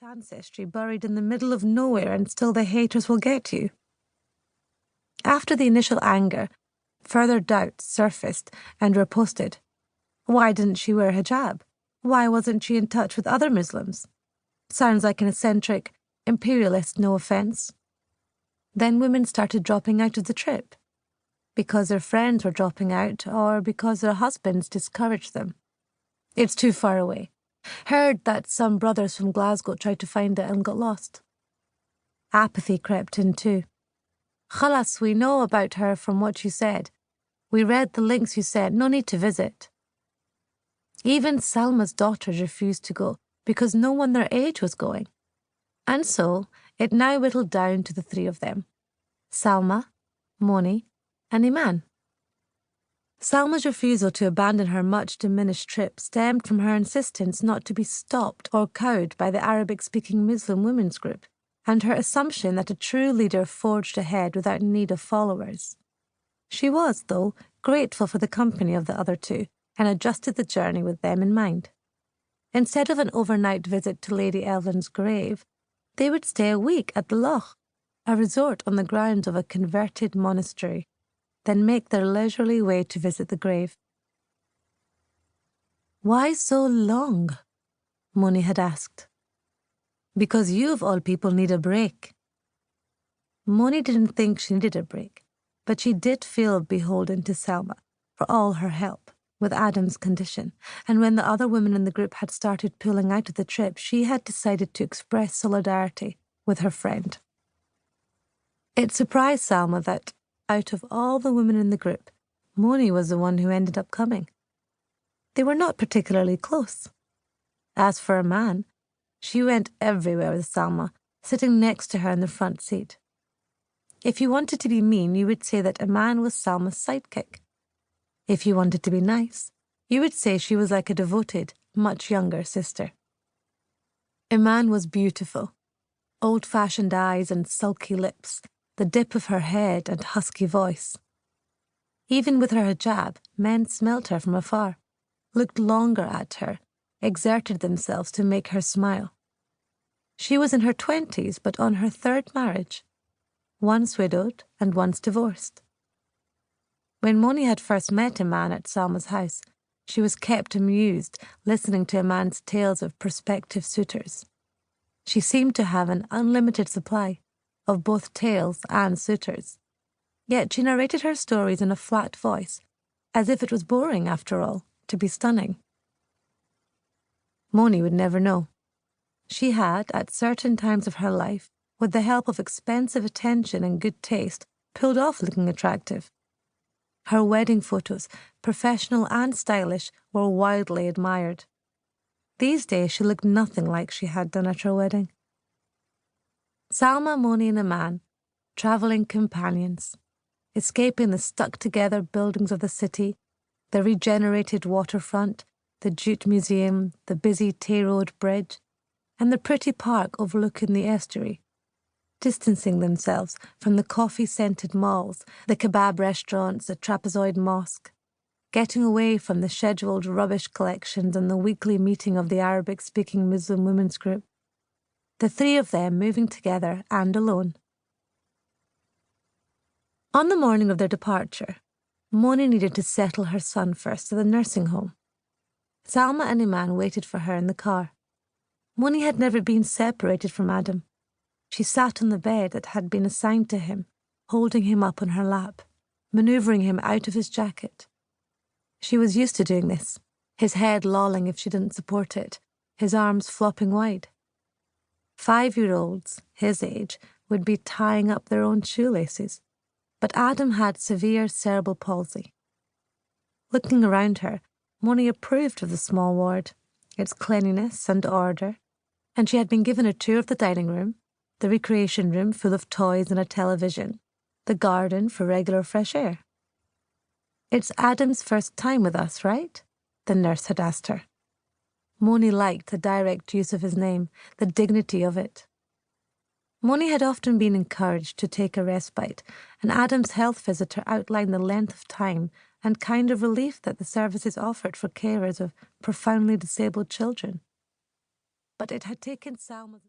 ancestry buried in the middle of nowhere and still the haters will get you. After the initial anger, further doubts surfaced and were posted. Why didn't she wear hijab? Why wasn't she in touch with other Muslims? Sounds like an eccentric imperialist, no offence. Then women started dropping out of the trip. Because their friends were dropping out or because their husbands discouraged them. It's too far away. Heard that some brothers from Glasgow tried to find it and got lost. Apathy crept in too. Khalas, we know about her from what you said. We read the links you sent, no need to visit. Even Salma's daughters refused to go because no one their age was going. And so it now whittled down to the three of them. Salma, Moni, and Iman. Salma's refusal to abandon her much diminished trip stemmed from her insistence not to be stopped or cowed by the Arabic-speaking Muslim women's group, and her assumption that a true leader forged ahead without need of followers. She was, though, grateful for the company of the other two, and adjusted the journey with them in mind. Instead of an overnight visit to Lady Evelyn's grave, they would stay a week at the Loch, a resort on the grounds of a converted monastery, then make their leisurely way to visit the grave. "Why so long?" Moni had asked. "Because you, of all people, need a break." Moni didn't think she needed a break, but she did feel beholden to Salma for all her help with Adam's condition, and when the other women in the group had started pulling out of the trip, she had decided to express solidarity with her friend. It surprised Salma that, out of all the women in the group, Moni was the one who ended up coming. They were not particularly close. As for Iman, she went everywhere with Salma, sitting next to her in the front seat. If you wanted to be mean, you would say that Iman was Salma's sidekick. If you wanted to be nice, you would say she was like a devoted, much younger sister. Iman was beautiful. Old-fashioned eyes and sulky lips, the dip of her head and husky voice. Even with her hijab, men smelt her from afar, looked longer at her, exerted themselves to make her smile. She was in her 20s, but on her third marriage, once widowed and once divorced. When Moni had first met Iman at Salma's house, she was kept amused listening to Iman's tales of prospective suitors. She seemed to have an unlimited supply of both tales and suitors. Yet she narrated her stories in a flat voice, as if it was boring, after all, to be stunning. Moni would never know. She had, at certain times of her life, with the help of expensive attention and good taste, pulled off looking attractive. Her wedding photos, professional and stylish, were widely admired. These days she looked nothing like she had done at her wedding. Salma, Moni and Iman, travelling companions, escaping the stuck-together buildings of the city, the regenerated waterfront, the Jute Museum, the busy Tay Road Bridge, and the pretty park overlooking the estuary, distancing themselves from the coffee-scented malls, the kebab restaurants, the trapezoid mosque, getting away from the scheduled rubbish collections and the weekly meeting of the Arabic-speaking Muslim women's group. The three of them moving together and alone. On the morning of their departure, Moni needed to settle her son first to the nursing home. Salma and Iman waited for her in the car. Moni had never been separated from Adam. She sat on the bed that had been assigned to him, holding him up on her lap, manoeuvring him out of his jacket. She was used to doing this, his head lolling if she didn't support it, his arms flopping wide. 5-year-olds, his age, would be tying up their own shoelaces, but Adam had severe cerebral palsy. Looking around her, Moni approved of the small ward, its cleanliness and order, and she had been given a tour of the dining room, the recreation room full of toys and a television, the garden for regular fresh air. "It's Adam's first time with us, right?" the nurse had asked her. Moni liked the direct use of his name, the dignity of it. Moni had often been encouraged to take a respite, and Adam's health visitor outlined the length of time and kind of relief that the services offered for carers of profoundly disabled children. But it had taken Salma's